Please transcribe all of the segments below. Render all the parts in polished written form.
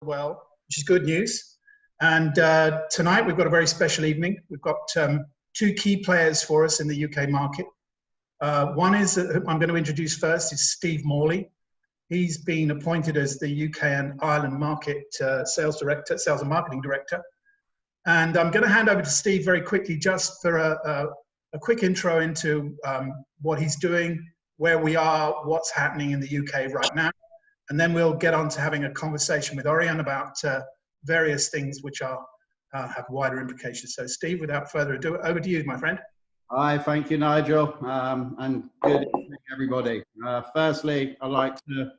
well, which is good news. And tonight we've got a very special evening. We've got two key players for us in the UK market. One is, I'm going to introduce first, is Steve Morley. He's been appointed as the UK and Ireland market sales and marketing director. And I'm going to hand over to Steve very quickly just for a quick intro into what he's doing, where we are, what's happening in the UK right now. And then we'll get on to having a conversation with Orjan about various things which are have wider implications. So Steve, without further ado, over to you, my friend. Hi, thank you, Nigel, and good evening, everybody. Firstly, I'd like to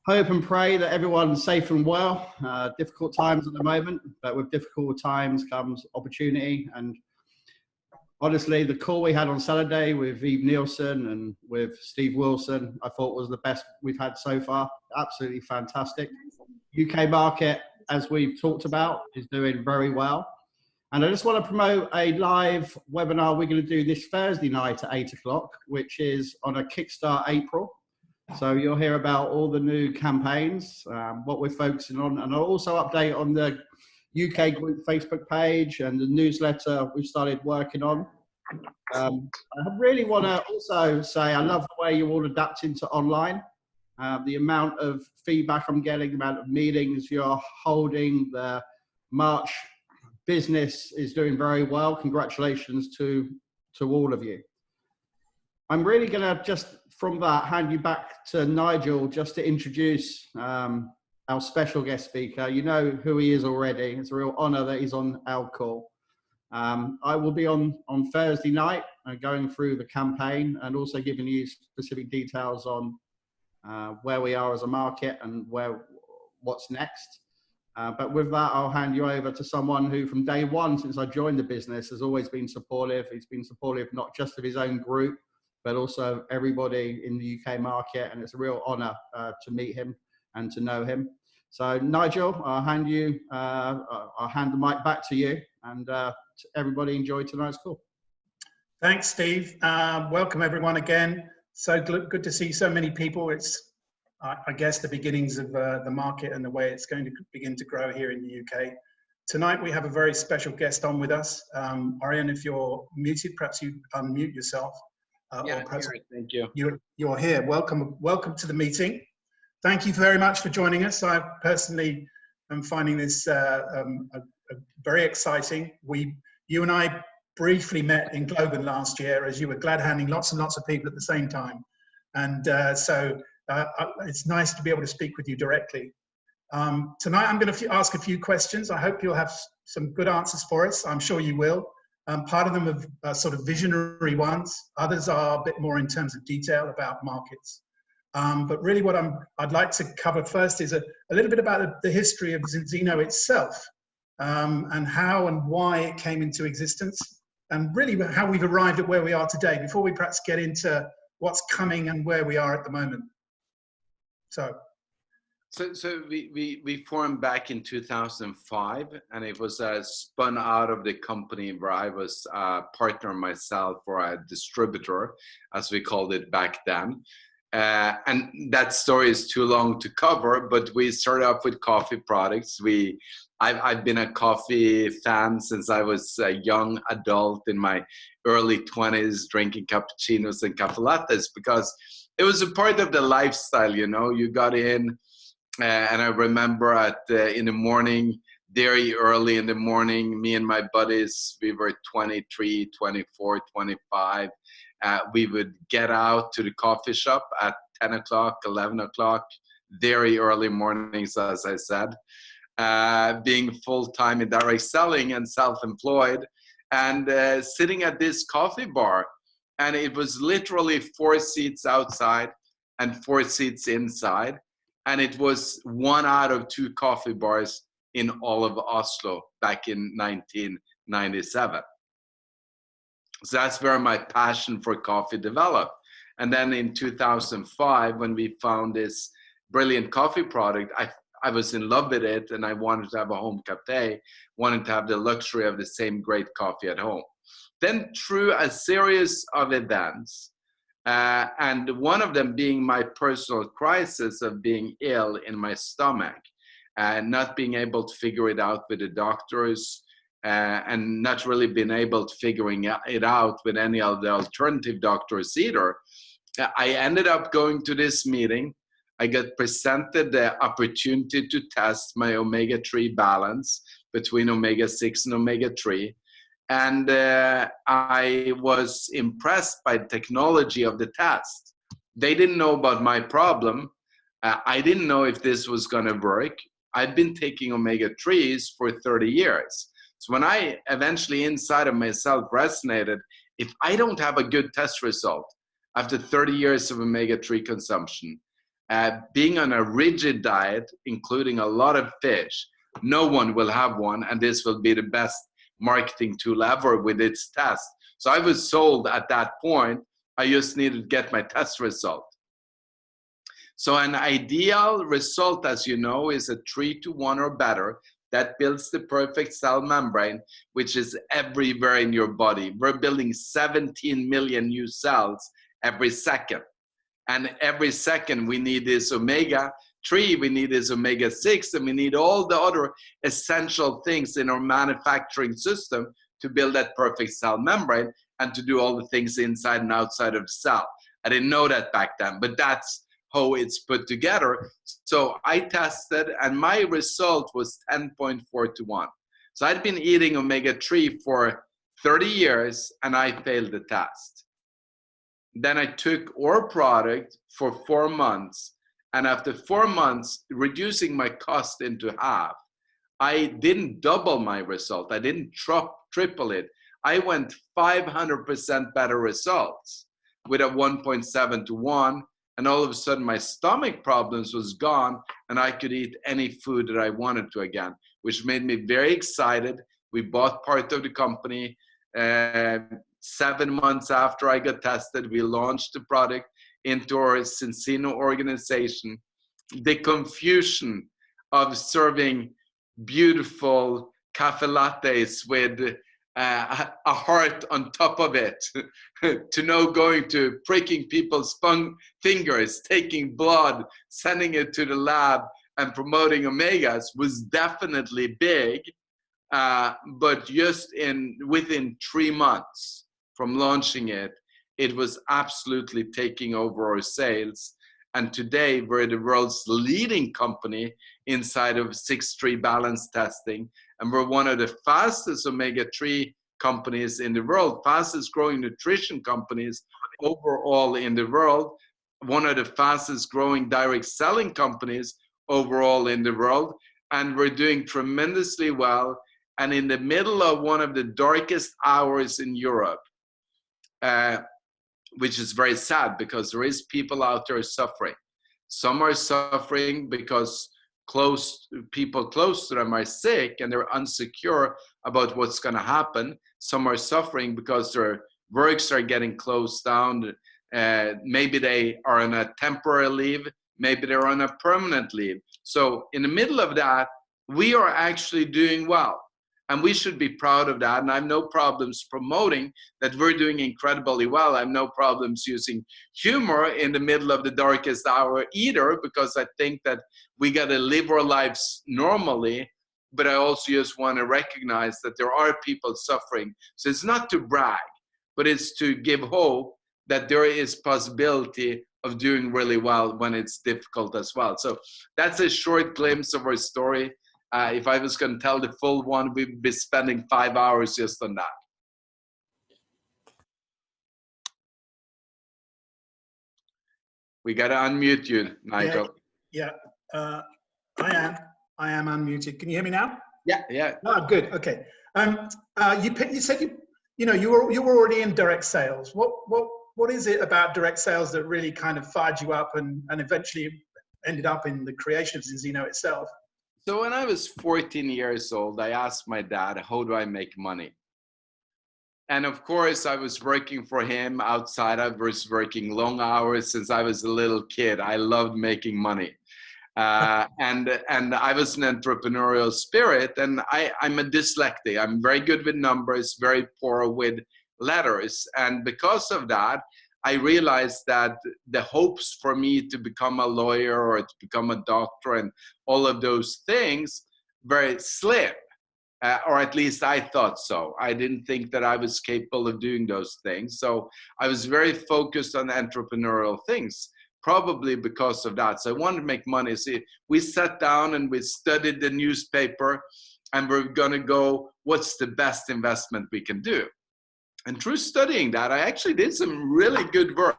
hope and pray that everyone's safe and well. Difficult times at the moment, but with difficult times comes opportunity. And honestly, the call we had on Saturday with Eve Nielsen and with Steve Wilson, I thought was the best we've had so far. Absolutely fantastic. UK market, as we've talked about, is doing very well. And I just want to promote a live webinar we're going to do this Thursday night at 8 o'clock, which is on a Kickstart April. So you'll hear about all the new campaigns, what we're focusing on. And I'll also update on the UK group Facebook page and the newsletter we've started working on. I really want to also say I love the way you all adapt into online. The amount of feedback I'm getting, the amount of meetings you're holding, the March business is doing very well. Congratulations to all of you. I'm really going to just from that hand you back to Nigel just to introduce our special guest speaker. You know who he is already. It's a real honor that he's on our call. I will be on Thursday night going through the campaign and also giving you specific details on where we are as a market and what's next. But with that, I'll hand you over to someone who from day one, since I joined the business, has always been supportive. He's been supportive not just of his own group, but also everybody in the UK market. And it's a real honor to meet him and to know him. So Nigel, I'll hand the mic back to you, and everybody enjoy tonight's call. Thanks, Steve. Welcome everyone again. So good to see so many people. It's, I guess, the beginnings of the market and the way it's going to begin to grow here in the UK. Tonight we have a very special guest on with us. Orjan, if you're muted, perhaps you unmute yourself. Yeah, or perhaps thank you. You're here. Welcome to the meeting. Thank you very much for joining us. I personally am finding this very exciting. You and I briefly met in Globan last year as you were glad handing lots and lots of people at the same time. And so it's nice to be able to speak with you directly. Tonight I'm going to ask a few questions. I hope you'll have some good answers for us. I'm sure you will. Part of them are sort of visionary ones. Others are a bit more in terms of detail about markets. But really what I'd like to cover first is a little bit about the history of Zinzino itself, and how and why it came into existence, and really how we've arrived at where we are today, before we perhaps get into what's coming and where we are at the moment. So we formed back in 2005, and it was spun out of the company where I was a partner myself, or a distributor, as we called it back then. And that story is too long to cover, but we started off with coffee products. I've been a coffee fan since I was a young adult in my early 20s, drinking cappuccinos and cafe lattes, because it was a part of the lifestyle, you know. You got in, and I remember in the morning, very early in the morning, me and my buddies, we were 23, 24, 25. We would get out to the coffee shop at 10 o'clock, 11 o'clock, very early mornings, as I said, being full-time in direct selling and self-employed, and sitting at this coffee bar. And it was literally 4 seats outside and 4 seats inside. And it was 1 out of 2 coffee bars in all of Oslo back in 1997. So that's where my passion for coffee developed. And then in 2005, when we found this brilliant coffee product, I was in love with it, and I wanted to have a home cafe, wanted to have the luxury of the same great coffee at home. Then through a series of events, and one of them being my personal crisis of being ill in my stomach, not being able to figure it out with the doctors, and not really being able to figuring it out with any of the alternative doctors either. I ended up going to this meeting. I got presented the opportunity to test my omega-3 balance between omega-6 and omega-3. And I was impressed by the technology of the test. They didn't know about my problem. I didn't know if this was going to work. I've been taking omega-3s for 30 years. So when I eventually inside of myself resonated, if I don't have a good test result after 30 years of omega-3 consumption, being on a rigid diet, including a lot of fish, no one will have one, and this will be the best marketing tool ever with its test. So I was sold at that point. I just needed to get my test result. So an ideal result, as you know, is a 3-to-1 or better. That builds the perfect cell membrane, which is everywhere in your body. We're building 17 million new cells every second. And every second we need this omega-3, we need this omega-6, and we need all the other essential things in our manufacturing system to build that perfect cell membrane and to do all the things inside and outside of the cell. I didn't know that back then, but that's how it's put together. So I tested, and my result was 10.4-to-1. So I'd been eating omega-3 for 30 years, and I failed the test. Then I took our product for 4 months, and after 4 months, reducing my cost into half, I didn't double my result. I didn't triple it. I went 500% better results with a 1.7-to-1. And all of a sudden, my stomach problems was gone, and I could eat any food that I wanted to again, which made me very excited. We bought part of the company. 7 months after I got tested, we launched the product into our Zinzino organization. The confusion of serving beautiful cafe lattes with a heart on top of it, to know going to pricking people's fingers, taking blood, sending it to the lab, and promoting omegas was definitely big. But just within 3 months from launching it, it was absolutely taking over our sales. And today we're the world's leading company inside of 6-3 balance testing. And we're one of the fastest omega-3 companies in the world, fastest growing nutrition companies overall in the world, one of the fastest growing direct selling companies overall in the world. And we're doing tremendously well. And in the middle of one of the darkest hours in Europe, which is very sad because there is people out there suffering. Some are suffering because people close to them are sick and they're unsecure about what's going to happen. Some are suffering because their works are getting closed down. Maybe they are on a temporary leave. Maybe they're on a permanent leave. So in the middle of that, we are actually doing well. And we should be proud of that. And I have no problems promoting that we're doing incredibly well. I have no problems using humor in the middle of the darkest hour either, because I think that we got to live our lives normally. But I also just want to recognize that there are people suffering. So it's not to brag, but it's to give hope that there is possibility of doing really well when it's difficult as well. So that's a short glimpse of our story. If I was going to tell the full one, we'd be spending 5 hours just on that. We got to unmute you, Nigel. Yeah, I am unmuted. Can you hear me now? Yeah. Oh, good. Okay. You said you were already in direct sales. What is it about direct sales that really kind of fired you up and eventually ended up in the creation of Zinzino itself? So when I was 14 years old, I asked my dad, how do I make money? And of course, I was working for him outside. I was working long hours since I was a little kid. I loved making money. And I was an entrepreneurial spirit, and I'm a dyslexic. I'm very good with numbers, very poor with letters. And because of that, I realized that the hopes for me to become a lawyer or to become a doctor and all of those things very slim. Or at least I thought so. I didn't think that I was capable of doing those things. So I was very focused on entrepreneurial things, probably because of that. So I wanted to make money. See, we sat down and we studied the newspaper, and we're going to go, what's the best investment we can do? And through studying that, I actually did some really good work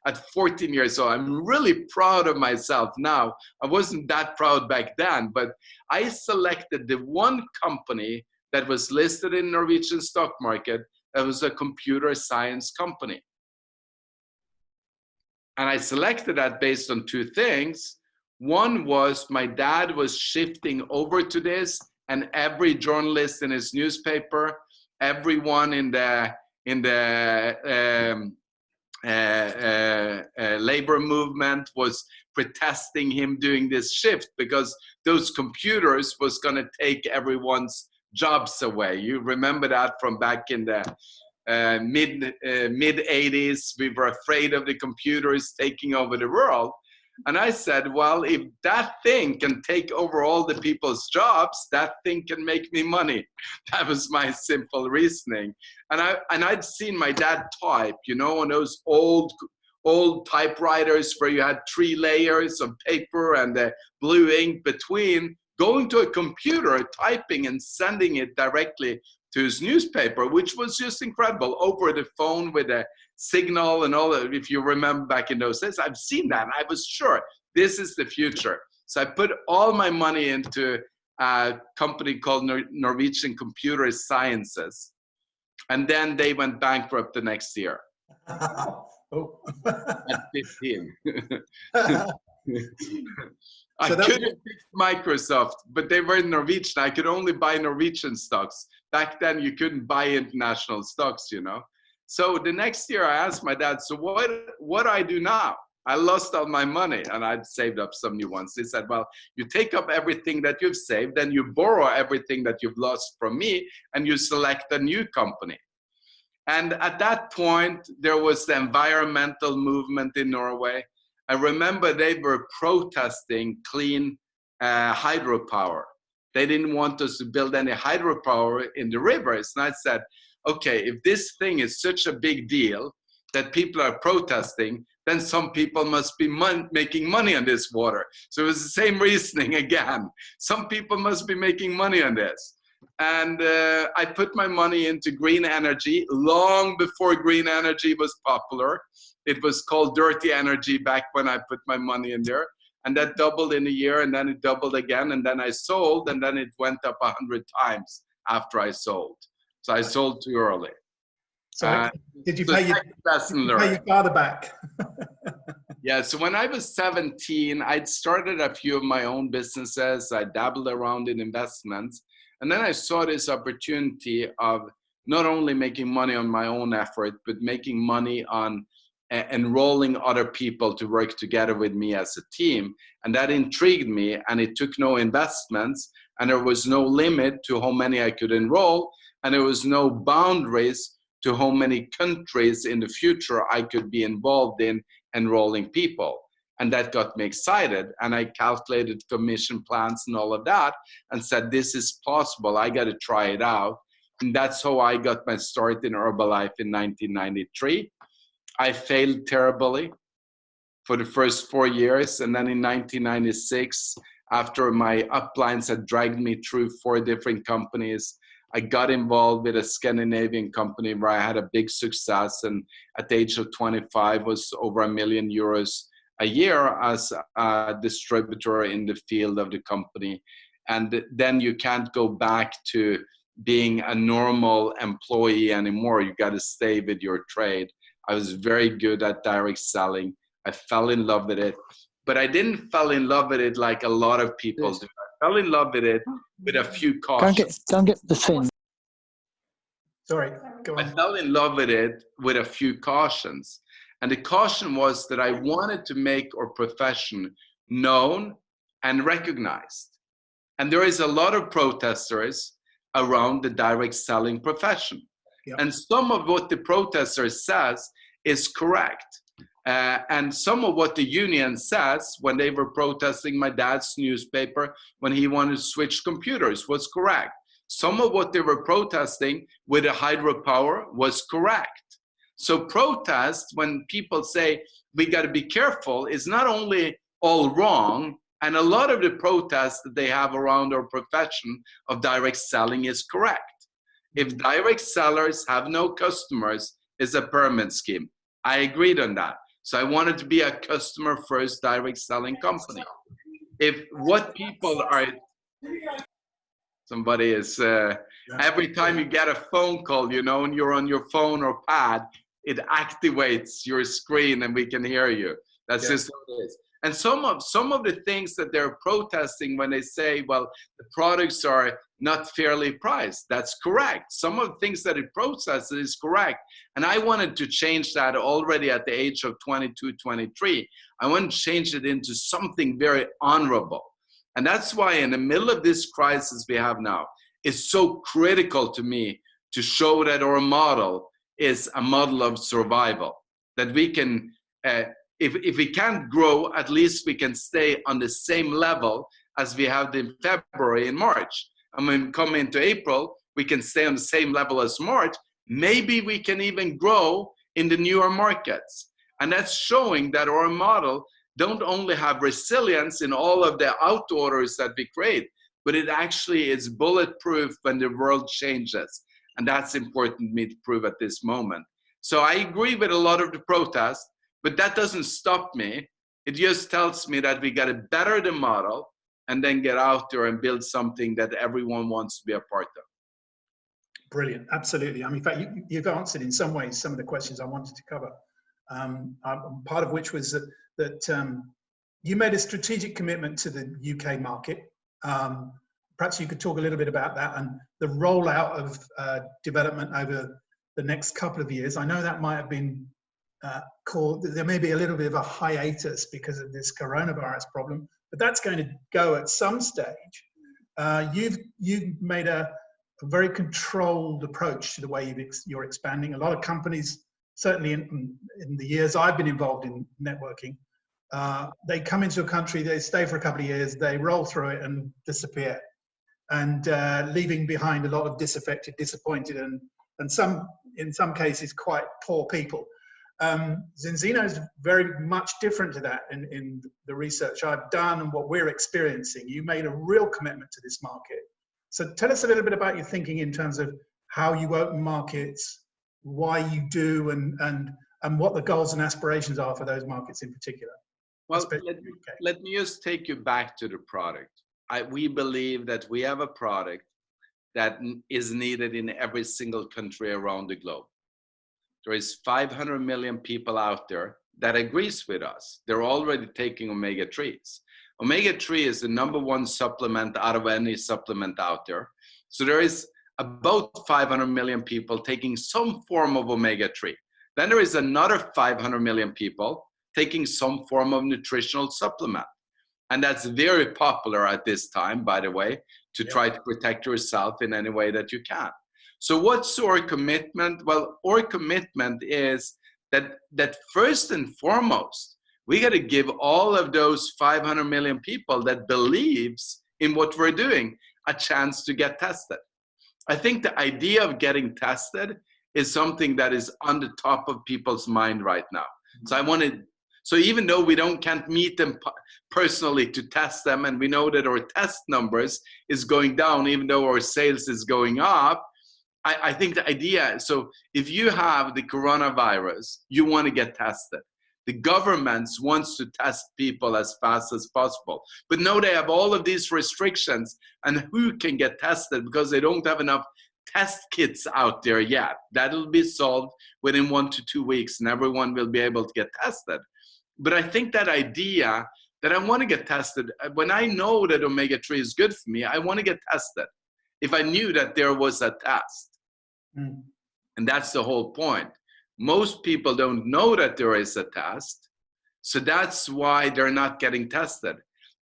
at 14 years old. I'm really proud of myself now. I wasn't that proud back then, but I selected the one company that was listed in Norwegian stock market that was a computer science company. And I selected that based on two things. One was my dad was shifting over to this, and every journalist in his newspaper, everyone in the labor movement was protesting him doing this shift, because those computers was going to take everyone's jobs away. You remember that from back in the mid 80s. We were afraid of the computers taking over the world. And I said, well, if that thing can take over all the people's jobs, that thing can make me money. That was my simple reasoning. And I'd seen my dad type, you know, on those old typewriters where you had 3 layers of paper and the blue ink between, going to a computer, typing and sending it directly to his newspaper, which was just incredible, over the phone with a signal and all that. If you remember back in those days, I've seen that. And I was sure this is the future. So I put all my money into a company called Norwegian Computer Sciences. And then they went bankrupt the next year. Oh. At 15. I could have picked Microsoft, but they were in Norwegian. I could only buy Norwegian stocks. Back then, you couldn't buy international stocks, you know. So the next year, I asked my dad, so what do I do now? I lost all my money, and I'd saved up some new ones. He said, well, you take up everything that you've saved, then you borrow everything that you've lost from me, and you select a new company. And at that point, there was the environmental movement in Norway. I remember they were protesting clean hydropower. They didn't want us to build any hydropower in the rivers. And I said, okay, if this thing is such a big deal that people are protesting, then some people must be making money on this water. So it was the same reasoning again. Some people must be making money on this. And I put my money into green energy long before green energy was popular. It was called dirty energy back when I put my money in there. And that doubled in a year, and then it doubled again, and then I sold, and then it went up 100 times after I sold. So I sold too early. So did you pay your father back? Yeah, so when I was 17, I'd started a few of my own businesses. I dabbled around in investments. And then I saw this opportunity of not only making money on my own effort, but making money on enrolling other people to work together with me as a team. And that intrigued me, and it took no investments, and there was no limit to how many I could enroll, and there was no boundaries to how many countries in the future I could be involved in enrolling people. And that got me excited, and I calculated commission plans and all of that and said, this is possible, I got to try it out. And that's how I got my start in Herbalife in 1993. I failed terribly for the first 4 years. And then in 1996, after my uplines had dragged me through 4 different companies, I got involved with a Scandinavian company where I had a big success. And at the age of 25 was over €1 million a year as a distributor in the field of the company. And then you can't go back to being a normal employee anymore. You got to stay with your trade. I was very good at direct selling. I fell in love with it, but I didn't fall in love with it like a lot of people do. I fell in love with it with a few cautions. Don't get the thing. Sorry, go on. I fell in love with it with a few cautions. And the caution was that I wanted to make our profession known and recognized. And there is a lot of protesters around the direct selling profession. Yep. And some of what the protester says is correct. And some of what the union says when they were protesting my dad's newspaper when he wanted to switch computers was correct. Some of what they were protesting with the hydropower was correct. So protest, when people say we got to be careful, is not only all wrong, and a lot of the protests that they have around our profession of direct selling is correct. If direct sellers have no customers, it's a pyramid scheme. I agreed on that. So I wanted to be a customer first direct selling company. If what people are, somebody is, every time you get a phone call, you know, and you're on your phone or pad, it activates your screen and we can hear you. That's just what it is. And some of the things that they're protesting when they say, well, the products are not fairly priced, that's correct. Some of the things that it protested is correct. And I wanted to change that already at the age of 22, 23. I wanted to change it into something very honorable. And that's why in the middle of this crisis we have now, it's so critical to me to show that our model is a model of survival, that we can, if we can't grow, at least we can stay on the same level as we have in February and March. And when we come into April, we can stay on the same level as March. Maybe we can even grow in the newer markets. And that's showing that our model don't only have resilience in all of the outorders that we create, but it actually is bulletproof when the world changes. And that's important to me to prove at this moment. So I agree with a lot of the protests, but that doesn't stop me. It just tells me that we got to better the model and then get out there and build something that everyone wants to be a part of. Brilliant, absolutely. I mean, in fact, you've answered in some ways some of the questions I wanted to cover. Part of which was that you made a strategic commitment to the UK market. Perhaps you could talk a little bit about that and the rollout of development over the next couple of years. I know that might have been called, there may be a little bit of a hiatus because of this coronavirus problem, but that's going to go at some stage. You've made a very controlled approach to the way you're expanding. A lot of companies, certainly in the years I've been involved in networking, they come into a country, they stay for a couple of years, they roll through it and disappear, and leaving behind a lot of disaffected, disappointed, and in some cases quite poor people. Zinzino is very much different to that in the research I've done and what we're experiencing. You made a real commitment to this market. So tell us a little bit about your thinking in terms of how you open markets, why you do, and what the goals and aspirations are for those markets in particular. Well, let me just take you back to the product. We believe that we have a product that is needed in every single country around the globe. There is 500 million people out there that agrees with us. They're already taking omega-3s. Omega-3 is the #1 supplement out of any supplement out there. So there is about 500 million people taking some form of omega-3. Then there is another 500 million people taking some form of nutritional supplement. And that's very popular at this time, by the way, to try to protect yourself in any way that you can. So what's our commitment? Well, our commitment is that first and foremost, we got to give all of those 500 million people that believes in what we're doing a chance to get tested. I think the idea of getting tested is something that is on the top of people's mind right now. So even though we can't meet them personally to test them, and we know that our test numbers is going down, even though our sales is going up, I think the idea, so if you have the coronavirus, you want to get tested. The governments wants to test people as fast as possible. But now they have all of these restrictions on who can get tested because they don't have enough test kits out there yet. That'll be solved within 1 to 2 weeks and everyone will be able to get tested. But I think that idea that I want to get tested, when I know that omega-3 is good for me, I want to get tested if I knew that there was a test. And that's the whole point. Most people don't know that there is a test, so that's why they're not getting tested.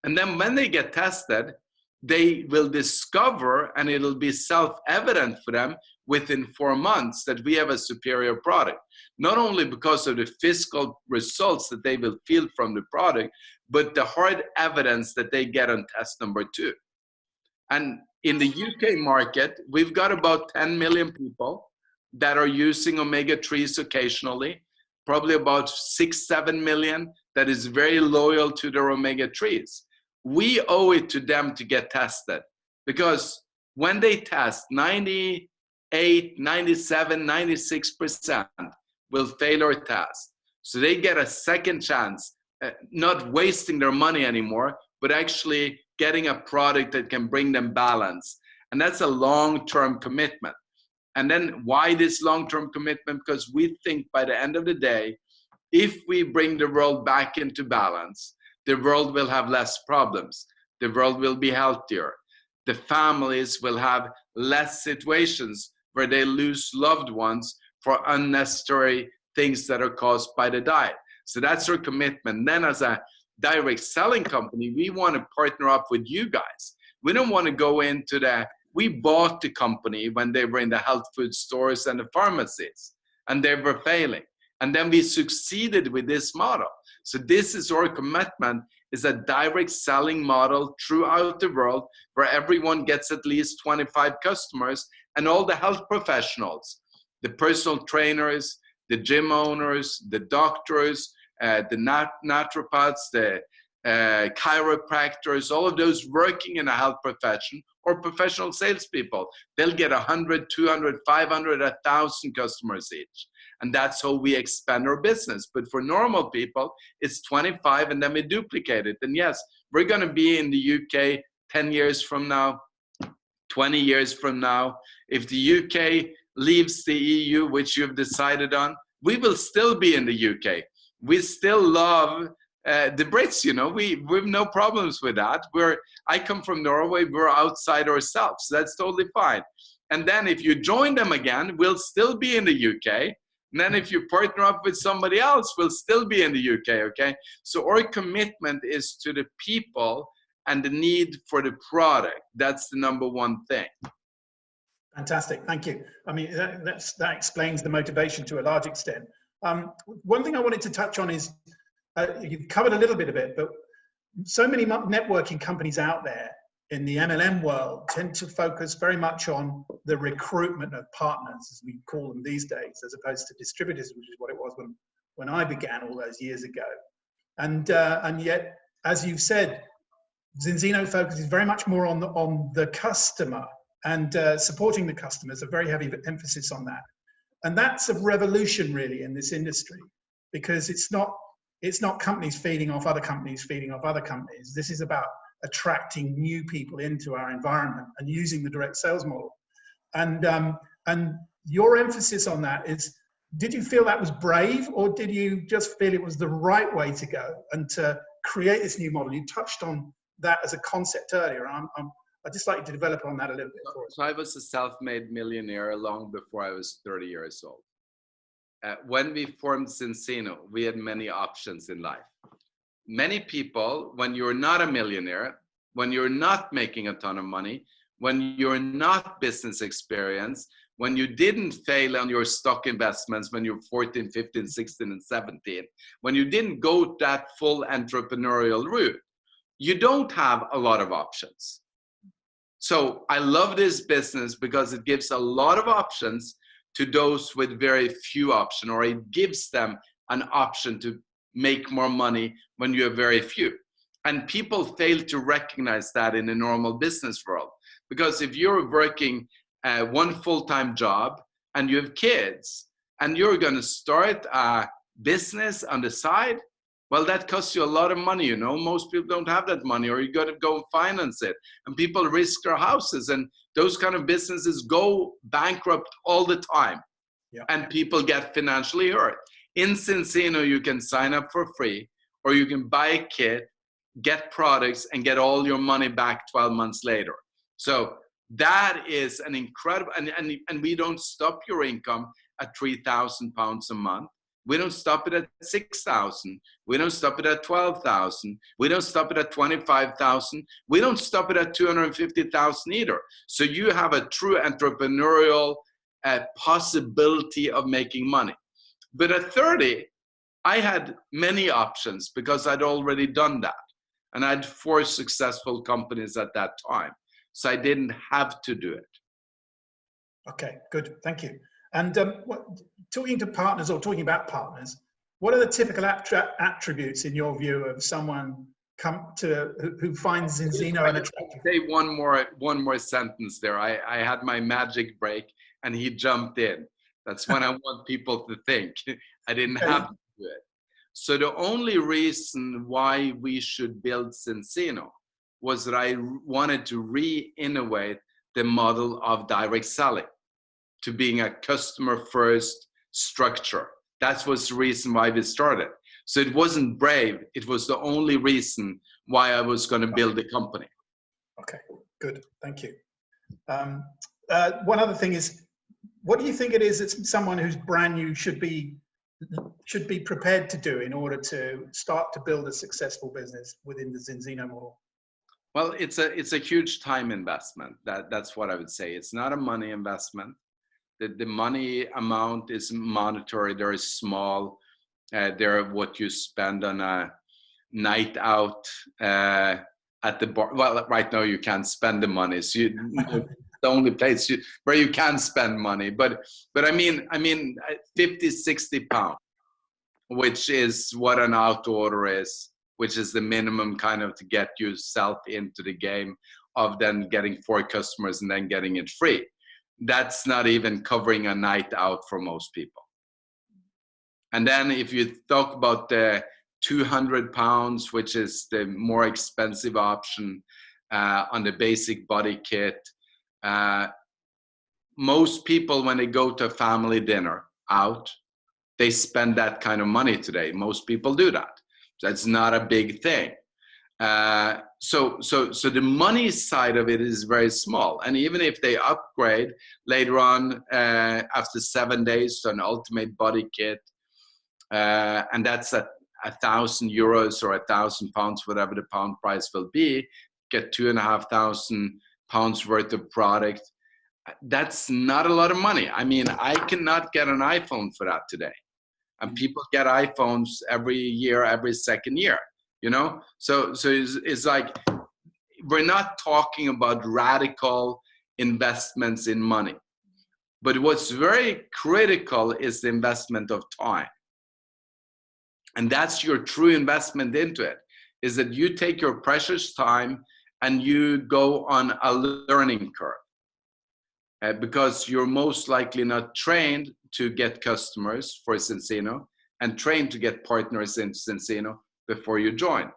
And then when they get tested, they will discover, and it'll be self-evident for them within 4 months, that we have a superior product. Not only because of the fiscal results that they will feel from the product, but the hard evidence that they get on test number 2. And in the UK market, we've got about 10 million people that are using omega-3s occasionally, probably about 6-7 million that is very loyal to their omega-3s. We owe it to them to get tested, because when they test, 98, 97, 96% will fail our test. So they get a second chance, not wasting their money anymore, but actually getting a product that can bring them balance. And that's a long-term commitment. And then why this long-term commitment? Because we think by the end of the day, if we bring the world back into balance, the world will have less problems. The world will be healthier. The families will have less situations where they lose loved ones for unnecessary things that are caused by the diet. So that's our commitment. Then as a direct selling company, we want to partner up with you guys. We don't want to go into we bought the company when they were in the health food stores and the pharmacies, and they were failing. And then we succeeded with this model. So this is our commitment, is a direct selling model throughout the world where everyone gets at least 25 customers, and all the health professionals, the personal trainers, the gym owners, the doctors, the naturopaths, the chiropractors, all of those working in a health profession or professional salespeople, they'll get 100, 200, 500, 1,000 customers each. And that's how we expand our business. But for normal people, it's 25, and then we duplicate it. And yes, we're going to be in the UK 10 years from now, 20 years from now. If the UK leaves the EU, which you've decided on, we will still be in the UK. We still love the Brits, you know, we have no problems with that. I come from Norway, we're outside ourselves. So that's totally fine. And then if you join them again, we'll still be in the UK. And then if you partner up with somebody else, we'll still be in the UK, okay? So our commitment is to the people and the need for the product. That's the number one thing. Fantastic, thank you. I mean, that explains the motivation to a large extent. One thing I wanted to touch on is, you've covered a little bit of it, but so many networking companies out there in the MLM world tend to focus very much on the recruitment of partners, as we call them these days, as opposed to distributors, which is what it was when I began all those years ago. And yet, as you've said, Zinzino focuses very much more on the customer and supporting the customers, a very heavy emphasis on that. And that's a revolution really in this industry, because it's not companies feeding off other companies, feeding off other companies. This is about attracting new people into our environment and using the direct sales model. And your emphasis on that is, did you feel that was brave, or did you just feel it was the right way to go and to create this new model? You touched on that as a concept earlier. I'd just like you to develop on that a little bit for us. So I was a self-made millionaire long before I was 30 years old. When we formed Zinzino, we had many options in life. Many people, when you're not a millionaire, when you're not making a ton of money, when you're not business experienced, when you didn't fail on your stock investments when you're 14, 15, 16, and 17, when you didn't go that full entrepreneurial route, you don't have a lot of options. So I love this business because it gives a lot of options to those with very few options, or it gives them an option to make more money when you have very few. And people fail to recognize that in the normal business world. Because if you're working one full-time job and you have kids and you're going to start a business on the side, well, that costs you a lot of money, you know. Most people don't have that money, or you got to go finance it. And people risk their houses, and those kind of businesses go bankrupt all the time. Yeah. And people get financially hurt. In Zinzino, you can sign up for free, or you can buy a kit, get products, and get all your money back 12 months later. So that is an incredible, and we don't stop your income at £3,000 a month. We don't stop it at 6,000. We don't stop it at 12,000. We don't stop it at 25,000. We don't stop it at 250,000 either. So you have a true entrepreneurial possibility of making money. But at 30, I had many options because I'd already done that. And I had 4 successful companies at that time. So I didn't have to do it. Okay, good. Thank you. And talking to partners or talking about partners, what are the typical attributes in your view of someone who finds Zinzino an attractive? Say one more sentence there. I had my magic break and he jumped in. That's when I want people to think. I didn't have to do it. So the only reason why we should build Zinzino was that I wanted to re-innovate the model of direct selling to being a customer-first structure. That was the reason why we started. So it wasn't brave. It was the only reason why I was going to build a company. Okay, good. Thank you. One other thing is, what do you think it is that someone who's brand new should be prepared to do in order to start to build a successful business within the Zinzino model? Well, it's a huge time investment. That's what I would say. It's not a money investment. The money amount is monetary, very small. They're what you spend on a night out at the bar. Well, right now you can't spend the money. So the only place where you can spend money. But I mean 50, 60 pounds, which is what an auto order is, which is the minimum kind of to get yourself into the game of then getting 4 customers and then getting it free. That's not even covering a night out for most people. And then if you talk about the 200 pounds, which is the more expensive option on the basic body kit, most people, when they go to a family dinner out, they spend that kind of money today. Most people do that. That's not a big thing. So the money side of it is very small. And even if they upgrade later on after 7 days to an ultimate body kit, and that's at €1,000 or £1,000, whatever the pound price will be, get £2,500 worth of product. That's not a lot of money. I mean, I cannot get an iPhone for that today. And people get iPhones every year, every second year. You know, so it's like we're not talking about radical investments in money, but what's very critical is the investment of time, and that's your true investment into it. Is that you take your precious time and you go on a learning curve, because you're most likely not trained to get customers for Zinzino and trained to get partners in Zinzino before you join.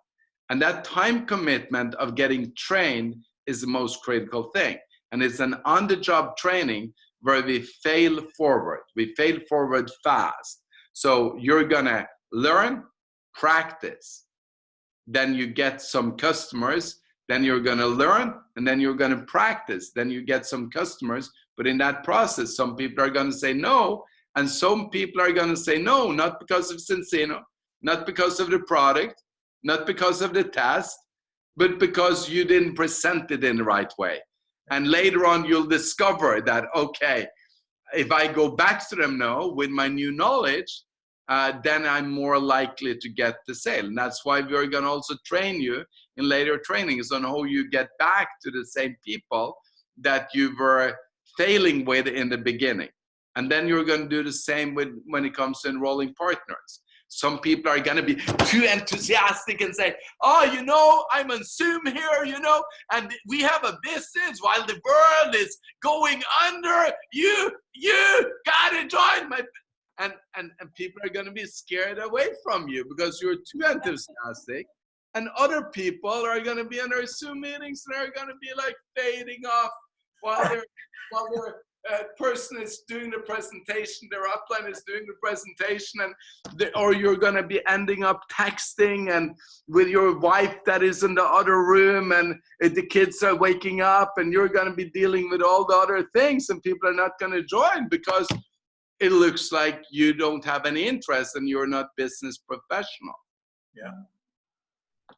And that time commitment of getting trained is the most critical thing. And it's an on-the-job training where we fail forward. We fail forward fast. So you're gonna learn, practice. Then you get some customers, then you're gonna learn, and then you're gonna practice. Then you get some customers, but in that process, some people are gonna say no, and some people are gonna say no, not because of Zinzino, not because of the product, not because of the test, but because you didn't present it in the right way. And later on, you'll discover that, okay, if I go back to them now with my new knowledge, then I'm more likely to get the sale. And that's why we're going to also train you in later trainings on how you get back to the same people that you were failing with in the beginning. And then you're going to do the same when it comes to enrolling partners. Some people are going to be too enthusiastic and say, oh, you know, I'm on Zoom here, you know, and we have a business while the world is going under. You got to join my... And people are going to be scared away from you because you're too enthusiastic. And other people are going to be in their Zoom meetings and they're going to be like fading off while their person is doing the presentation, their upline is doing the presentation, or you're going to be ending up texting and with your wife that is in the other room, and the kids are waking up, and you're going to be dealing with all the other things, and people are not going to join because it looks like you don't have any interest and you're not business professional. Yeah.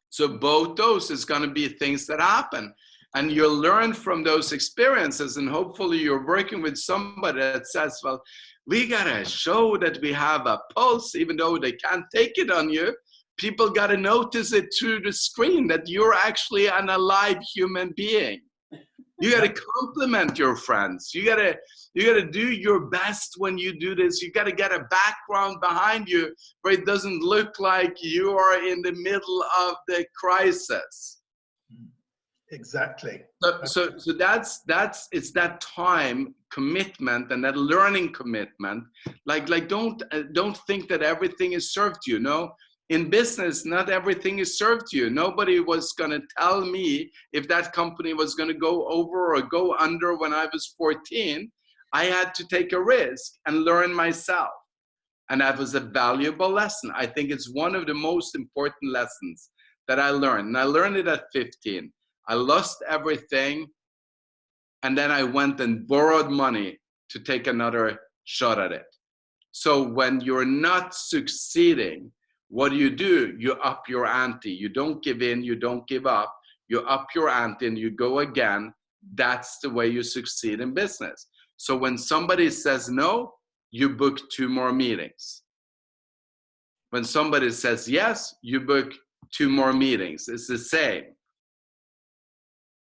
So both those is going to be things that happen, and you'll learn from those experiences, and hopefully you're working with somebody that says, well, we got to show that we have a pulse, even though they can't take it on you. People got to notice it through the screen that you're actually an alive human being. You got to compliment your friends. You got to do your best when you do this. You got to get a background behind you where it doesn't look like you are in the middle of the crisis. Exactly. So that's it's that time commitment and that learning commitment. Like don't think that everything is served to you. No. In business, not everything is served to you. Nobody was going to tell me if that company was going to go over or go under when I was 14. I had to take a risk and learn myself. And that was a valuable lesson. I think it's one of the most important lessons that I learned. And I learned it at 15. I lost everything. And then I went and borrowed money to take another shot at it. So when you're not succeeding, what do? You up your ante. You don't give in, you don't give up. You up your ante and you go again. That's the way you succeed in business. So when somebody says no, you book 2 more meetings. When somebody says yes, you book 2 more meetings. It's the same.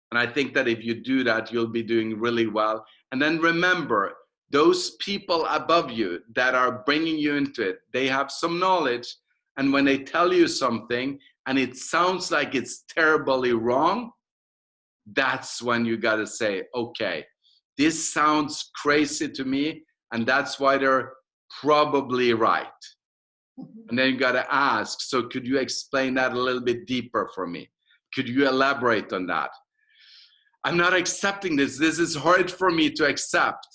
And I think that if you do that, you'll be doing really well. And then remember, those people above you that are bringing you into it, they have some knowledge. And when they tell you something and it sounds like it's terribly wrong, that's when you got to say, okay, this sounds crazy to me, and that's why they're probably right. And then you got to ask, so could you explain that a little bit deeper for me? Could you elaborate on that? I'm not accepting this. This is hard for me to accept.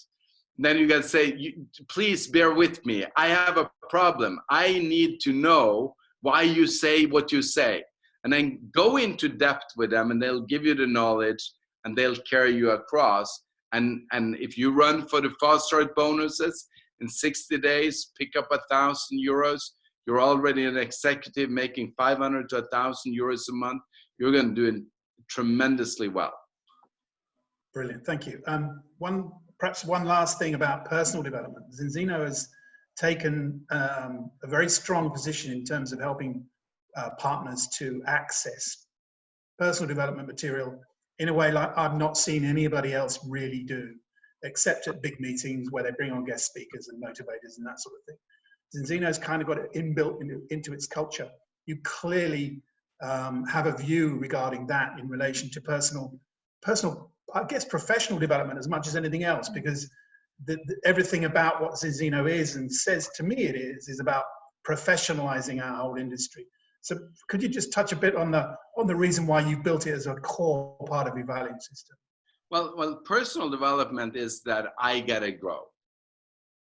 Then you got to say, please bear with me. I have a problem. I need to know why you say what you say. And then go into depth with them, and they'll give you the knowledge, and they'll carry you across. And if you run for the fast start bonuses in 60 days, pick up €1,000, you're already an executive making 500 to 1,000 euros a month. You're going to do it tremendously well. Brilliant. Thank you. Perhaps one last thing about personal development. Zinzino has taken a very strong position in terms of helping partners to access personal development material in a way like I've not seen anybody else really do, except at big meetings where they bring on guest speakers and motivators and that sort of thing. Zinzino's kind of got it inbuilt into its culture. You clearly have a view regarding that in relation to personal, I guess, professional development as much as anything else, because everything about what Zinzino is and says to me it is about professionalizing our whole industry. So could you just touch a bit on the reason why you built it as a core part of your value system? Well, personal development is that I gotta grow.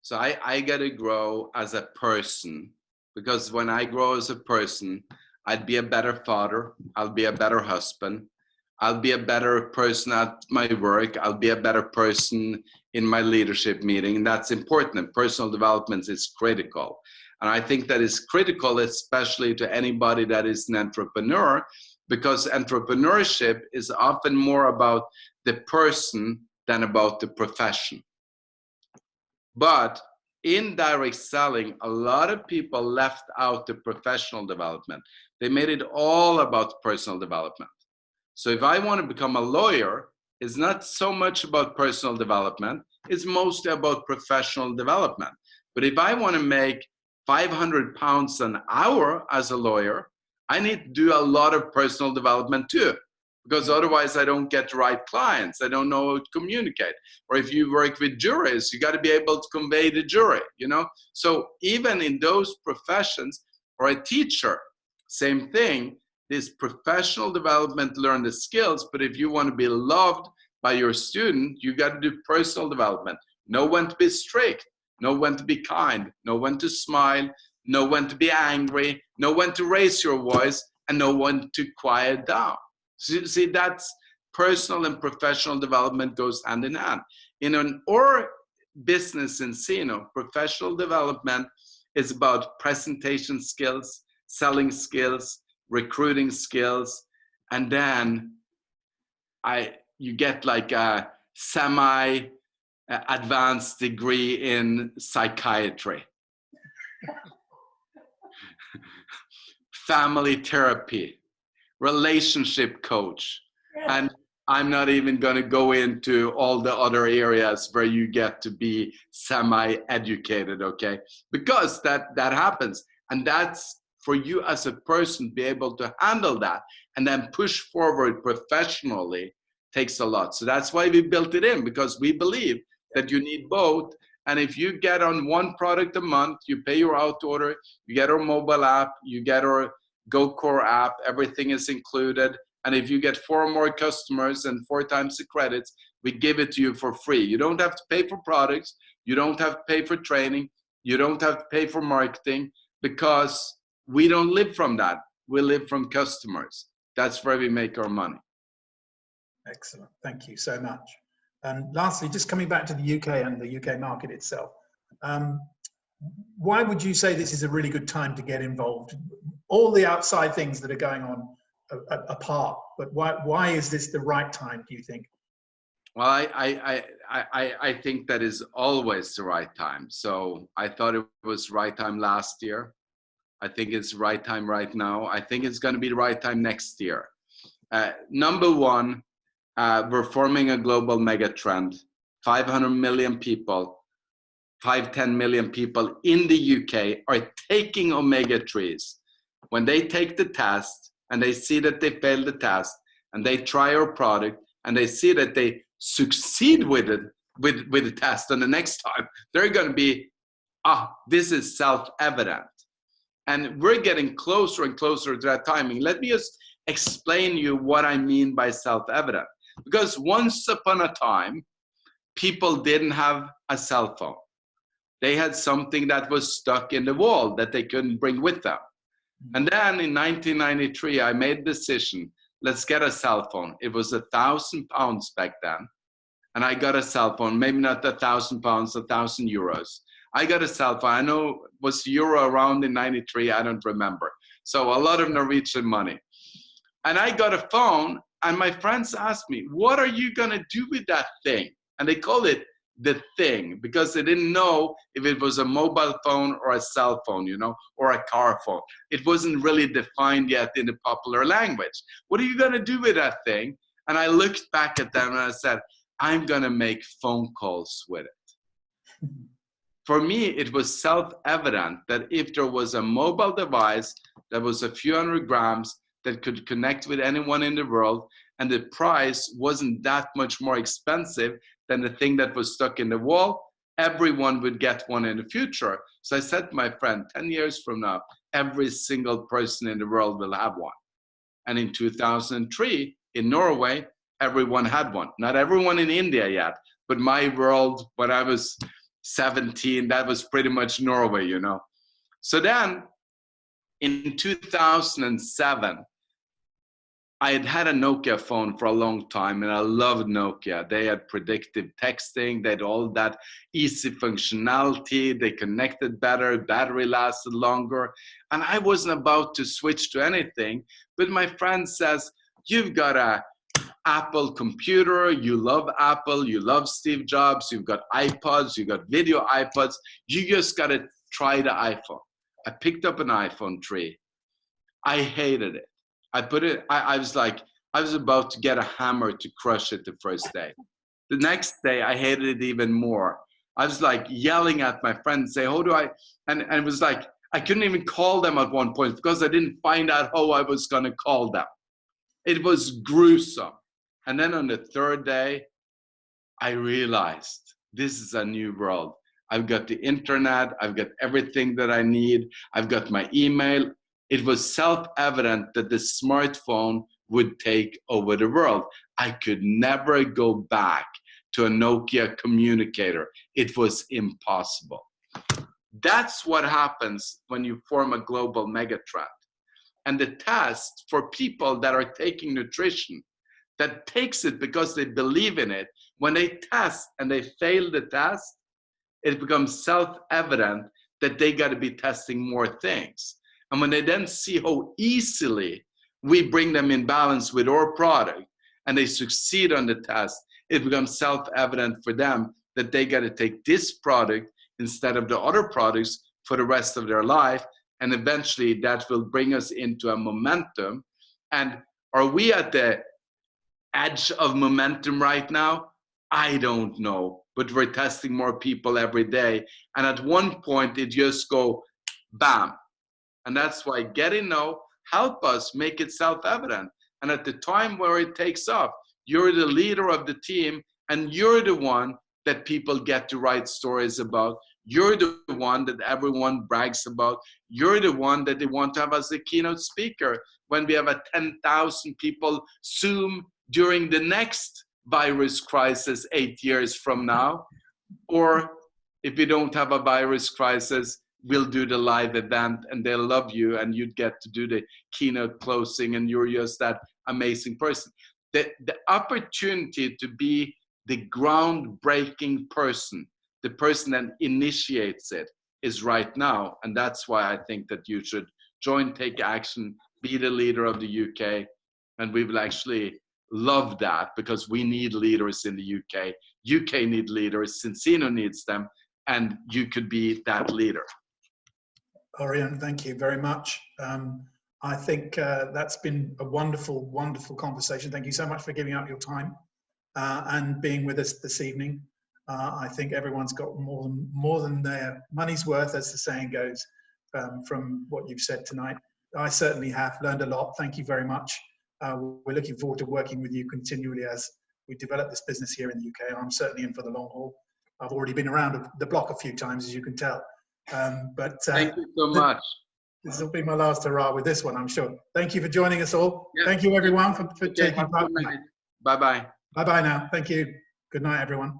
So I gotta grow as a person, because when I grow as a person, I'd be a better father, I'll be a better husband, I'll be a better person at my work, I'll be a better person in my leadership meeting. And that's important. Personal development is critical. And I think that is critical, especially to anybody that is an entrepreneur, because entrepreneurship is often more about the person than about the profession. But in direct selling, a lot of people left out the professional development. They made it all about personal development. So if I want to become a lawyer, it's not so much about personal development, it's mostly about professional development. But if I want to make 500 pounds an hour as a lawyer, I need to do a lot of personal development too, because otherwise I don't get the right clients. I don't know how to communicate. Or if you work with juries, you got to be able to convey the jury, you know? So even in those professions, or a teacher, same thing. This professional development, learn the skills, but if you want to be loved by your student, you got to do personal development. Know when to be strict, know when to be kind, know when to smile, know when to be angry, know when to raise your voice, and know when to quiet down. So, see, that's personal and professional development goes hand in hand. business in Zinzino, professional development, is about presentation skills, selling skills, recruiting skills, and then you get like a semi-advanced degree in psychiatry, family therapy, relationship coach, and I'm not even going to go into all the other areas where you get to be semi-educated, okay? Because that happens, and that's for you as a person be able to handle that and then push forward professionally takes a lot. So that's why we built it in, because we believe that you need both. And if you get on one product a month, you pay your out order, you get our mobile app, you get our GoCore app, everything is included. And if you get 4 more customers and 4 times the credits, we give it to you for free. You don't have to pay for products. You don't have to pay for training. You don't have to pay for marketing, because we don't live from that. We live from customers. That's where we make our money. Excellent. Thank you so much. And lastly, just coming back to the UK and the UK market itself, why would you say this is a really good time to get involved? All the outside things that are going on apart, but why is this the right time, do you think? Well, I think that is always the right time. So I thought it was right time last year. I think it's right time right now. I think it's going to be the right time next year. Number one, we're forming a global mega trend. 500 million people, 10 million people in the UK are taking omega-3s. When they take the test and they see that they failed the test and they try our product and they see that they succeed with it, with the test, and the next time they're going to be, this is self-evident. And we're getting closer and closer to that timing. Let me just explain you what I mean by self-evident. Because once upon a time, people didn't have a cell phone. They had something that was stuck in the wall that they couldn't bring with them. And then in 1993, I made a decision, let's get a cell phone. It was £1,000 back then. And I got a cell phone, maybe not £1,000, €1,000. I got a cell phone. I know was euro around in 93, I don't remember. So a lot of Norwegian money. And I got a phone, and my friends asked me, what are you gonna do with that thing? And they called it the thing, because they didn't know if it was a mobile phone or a cell phone, you know, or a car phone. It wasn't really defined yet in the popular language. What are you gonna do with that thing? And I looked back at them and I said, I'm gonna make phone calls with it. For me, it was self-evident that if there was a mobile device that was a few hundred grams that could connect with anyone in the world, and the price wasn't that much more expensive than the thing that was stuck in the wall, everyone would get one in the future. So I said to my friend, 10 years from now, every single person in the world will have one. And in 2003, in Norway, everyone had one. Not everyone in India yet, but my world, when I was 17, that was pretty much Norway, you know. So then in 2007, I had had a Nokia phone for a long time, and I loved Nokia. They had predictive texting, they had all that easy functionality, they connected better, battery lasted longer, and I wasn't about to switch to anything, but my friend says, you've got a Apple computer, you love Apple, you love Steve Jobs, you've got iPods, you've got video iPods, you just gotta try the iPhone. I picked up an iPhone 3. I hated it. I was like, I was about to get a hammer to crush it the first day. The next day, I hated it even more. I was like yelling at my friends, say, how do I, and it was like, I couldn't even call them at one point because I didn't find out how I was gonna call them. It was gruesome. And then on the third day, I realized this is a new world. I've got the internet, I've got everything that I need, I've got my email. It was self-evident that the smartphone would take over the world. I could never go back to a Nokia communicator. It was impossible. That's what happens when you form a global megatrend. And the test for people that are taking nutrition, that takes it because they believe in it, when they test and they fail the test, it becomes self-evident that they got to be testing more things. And when they then see how easily we bring them in balance with our product and they succeed on the test, it becomes self-evident for them that they got to take this product instead of the other products for the rest of their life. And eventually that will bring us into a momentum. And are we at the edge of momentum right now? I don't know, but we're testing more people every day. And at one point it just go bam. And that's why getting know, help us make it self-evident. And at the time where it takes off, you're the leader of the team and you're the one that people get to write stories about. You're the one that everyone brags about. You're the one that they want to have as a keynote speaker when we have a 10,000 people Zoom during the next virus crisis 8 years from now. Or if we don't have a virus crisis, we'll do the live event and they'll love you and you'd get to do the keynote closing and you're just that amazing person. The opportunity to be the groundbreaking person, the person that initiates it, is right now. And that's why I think that you should join Take Action, be the leader of the UK. And we will actually love that because we need leaders in the UK. UK need leaders, Zinzino needs them, and you could be that leader. Orjan, thank you very much. I think that's been a wonderful, wonderful conversation. Thank you so much for giving up your time and being with us this evening. I think everyone's got more than their money's worth, as the saying goes, from what you've said tonight. I certainly have learned a lot. Thank you very much. We're looking forward to working with you continually as we develop this business here in the UK. I'm certainly in for the long haul. I've already been around the block a few times, as you can tell. Thank you so much. This will be my last hurrah with this one, I'm sure. Thank you for joining us all. Yeah. Thank you, everyone, for taking part. Bye-bye. Bye-bye now. Thank you. Good night, everyone.